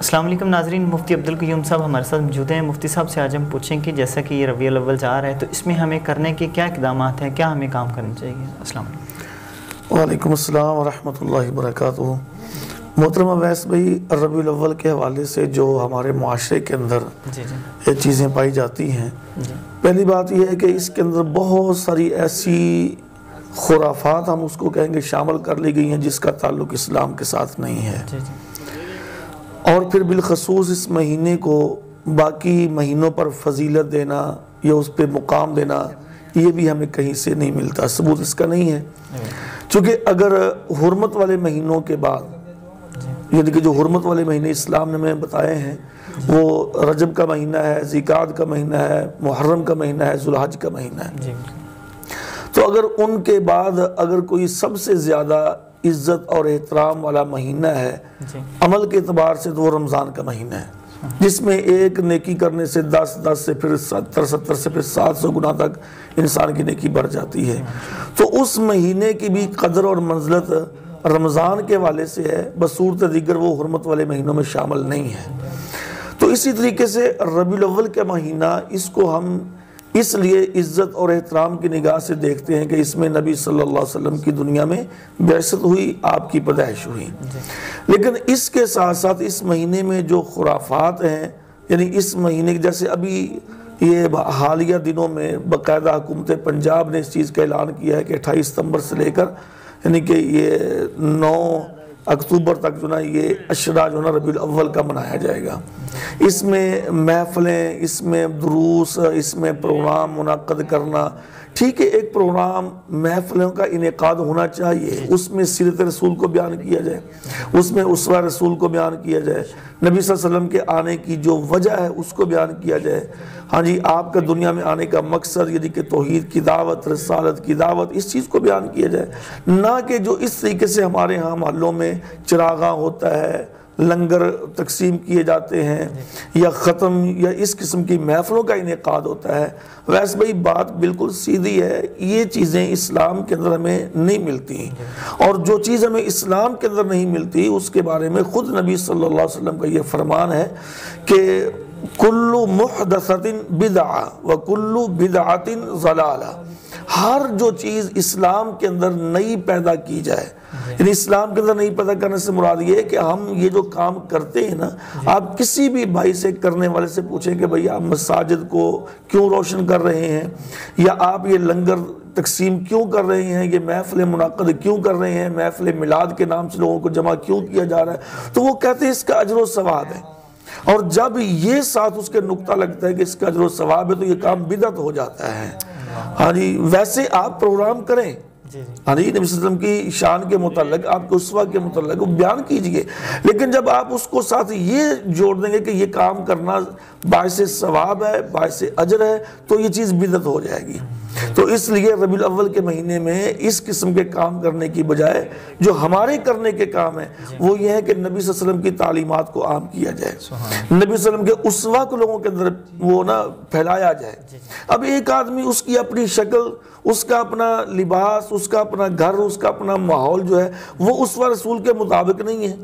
السلام علیکم ناظرین، مفتی عبدالقیوم صاحب ہمارے ساتھ موجود ہیں۔ مفتی صاحب سے آج ہم پوچھیں کہ جیسا کہ یہ ربیع الاول جا رہا ہے تو اس میں ہمیں کرنے کے کیا اقدامات ہیں، کیا ہمیں کام کرنا چاہیے؟ السلام علیکم۔ وعلیکم السلام ورحمۃ اللہ وبرکاتہ۔ محترم اویس بھائی، ربیع الاول کے حوالے سے جو ہمارے معاشرے کے اندر یہ چیزیں پائی جاتی ہیں، پہلی بات یہ ہے کہ اس کے اندر بہت ساری ایسی خرافات ہم اس کو کہیں گے شامل کر لی گئی ہیں جس کا تعلق اسلام کے ساتھ نہیں ہے، اور پھر بالخصوص اس مہینے کو باقی مہینوں پر فضیلت دینا یا اس پہ مقام دینا، یہ بھی ہمیں کہیں سے نہیں ملتا، ثبوت اس کا نہیں ہے۔ چونکہ اگر حرمت والے مہینوں کے بعد، یعنی کہ جو حرمت والے مہینے اسلام نے ہمیں بتائے ہیں وہ رجب کا مہینہ ہے، ذیقعدہ کا مہینہ ہے، محرم کا مہینہ ہے، ذوالحج کا مہینہ ہے، تو اگر ان کے بعد اگر کوئی سب سے زیادہ عزت اور احترام والا مہینہ ہے عمل کے اعتبار سے، تو وہ رمضان کا مہینہ ہے، جس میں ایک نیکی کرنے سے 10 سے پھر 70 سے پھر 700 گنا تک انسان کی نیکی بڑھ جاتی ہے۔ تو اس مہینے کی بھی قدر اور منزلت رمضان کے والے سے ہے، بصورت دیگر وہ حرمت والے مہینوں میں شامل نہیں ہے۔ تو اسی طریقے سے ربیع الاول کا مہینہ، اس کو ہم اس لیے عزت اور احترام کی نگاہ سے دیکھتے ہیں کہ اس میں نبی صلی اللہ علیہ وسلم کی دنیا میں بعثت ہوئی، آپ کی پیدائش ہوئی۔ لیکن اس کے ساتھ ساتھ اس مہینے میں جو خرافات ہیں، یعنی اس مہینے جیسے ابھی یہ حالیہ دنوں میں باقاعدہ حکومت پنجاب نے اس چیز کا اعلان کیا ہے کہ 28 ستمبر سے لے کر یعنی کہ یہ 9 اکتوبر تک جو نا یہ عشرہ جو نا ربیع الاول کا منایا جائے گا۔ اس میں محفلیں، اس میں دروس، اس میں پروگرام منعقد کرنا، ٹھیک ہے، ایک پروگرام محفلوں کا انعقاد ہونا چاہیے، اس میں سیرت رسول کو بیان کیا جائے، اس میں اسوہ رسول کو بیان کیا جائے، نبی صلی اللہ علیہ وسلم کے آنے کی جو وجہ ہے اس کو بیان کیا جائے، ہاں جی، آپ کا دنیا میں آنے کا مقصد یعنی کہ توحید کی دعوت، رسالت کی دعوت، اس چیز کو بیان کیا جائے، نہ کہ جو اس طریقے سے ہمارے ہاں محلوں میں چراغاں ہوتا ہے، لنگر تقسیم کیے جاتے ہیں، یا ختم یا اس قسم کی محفلوں کا انعقاد ہوتا ہے۔ ویسے بھائی بات بالکل سیدھی ہے، یہ چیزیں اسلام کے اندر ہمیں نہیں ملتی، اور جو چیز ہمیں اسلام کے اندر نہیں ملتی اس کے بارے میں خود نبی صلی اللہ علیہ وسلم کا یہ فرمان ہے کہ کل محدثۃ بدعہ وکل بدعۃ ضلالہ، ہر جو چیز اسلام کے اندر نئی پیدا کی جائے، یعنی اسلام کے اندر نئی پیدا کرنے سے مراد یہ ہے کہ ہم یہ جو کام کرتے ہیں نا، آپ کسی بھی بھائی سے کرنے والے سے پوچھیں کہ بھئی آپ مساجد کو کیوں روشن کر رہے ہیں، یا آپ یہ لنگر تقسیم کیوں کر رہے ہیں، یہ محفل منعقد کیوں کر رہے ہیں، محفل میلاد کے نام سے لوگوں کو جمع کیوں کیا جا رہا ہے، تو وہ کہتے ہیں اس کا اجر و ثواب ہے، اور جب یہ ساتھ اس کے نقطہ لگتا ہے کہ اس کا اجر و ثواب ہے تو یہ کام بدعت ہو جاتا ہے۔ ہاں جی، ویسے آپ پروگرام کریں، ہاں جی، نبی صلی اللہ علیہ وسلم کی شان کے متعلق، آپ کے اسوہ کے متعلق بیان کیجئے، لیکن جب آپ اس کو ساتھ یہ جوڑ دیں گے کہ یہ کام کرنا باعث ثواب ہے، باعث اجر ہے، تو یہ چیز بدعت ہو جائے گی۔ تو اس لیے ربیع الاول کے مہینے میں اس قسم کے کام کرنے کی بجائے جو ہمارے کرنے کے کام ہیں وہ یہ ہے کہ نبی صلی اللہ علیہ وسلم کی تعلیمات کو عام کیا جائے، نبی صلی اللہ علیہ وسلم کے اسوہ کو لوگوں کے اندر وہ نا پھیلایا جائے۔ اب ایک آدمی اس کی اپنی شکل، اس کا اپنا لباس، اس کا اپنا گھر، اس کا اپنا ماحول جو ہے وہ اسوہ رسول کے مطابق نہیں ہے،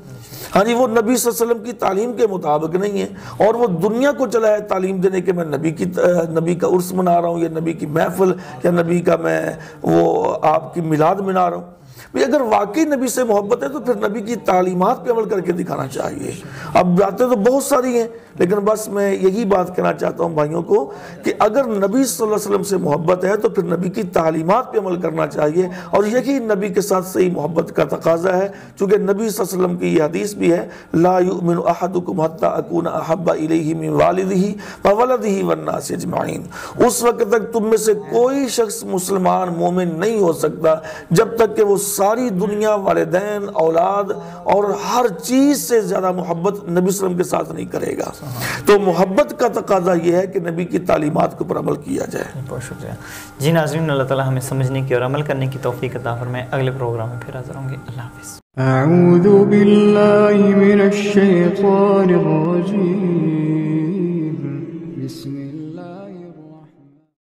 ہاں جی، وہ نبی صلی اللہ علیہ وسلم کی تعلیم کے مطابق نہیں ہے، اور وہ دنیا کو چلا ہے تعلیم دینے کے میں نبی کا عرس منا رہا ہوں، یا نبی کی محفل، یا نبی کا میں وہ آپ کی میلاد منا رہا ہوں۔ اگر واقعی نبی سے محبت ہے تو پھر نبی کی تعلیمات پہ عمل کر کے دکھانا چاہیے۔ اب باتیں تو بہت ساری ہیں، لیکن بس میں یہی بات کہنا چاہتا ہوں بھائیوں کو کہ اگر نبی صلی اللہ علیہ وسلم سے محبت ہے تو پھر نبی کی تعلیمات پہ عمل کرنا چاہیے، اور یہی نبی کے ساتھ صحیح محبت کا تقاضا ہے، چونکہ نبی صلی اللہ علیہ وسلم کی یہ حدیث بھی ہے، لا یؤمن احدکم حتی اکون احب الیہ من والدہ وولدہ والناس اجمعین، اس وقت تک تم میں سے کوئی شخص مسلمان مومن نہیں ہو سکتا جب تک کہ وہ ساری دنیا، والدین، اولاد اور ہر چیز سے زیادہ محبت نبی صلی اللہ علیہ وسلم کے ساتھ نہیں کرے گا۔ تو محبت کا تقاضا یہ ہے کہ نبی کی تعلیمات کے اوپر عمل کیا جائے۔ بہت شکریہ جی ناظرین، اللہ تعالیٰ ہمیں سمجھنے کی اور عمل کرنے کی توفیق عطا فرمائے۔ اگلے پروگرام میں پھر حاضر ہوں گے، اللہ حافظ۔ اعوذ باللہ من الشیطان الرجیم، بسم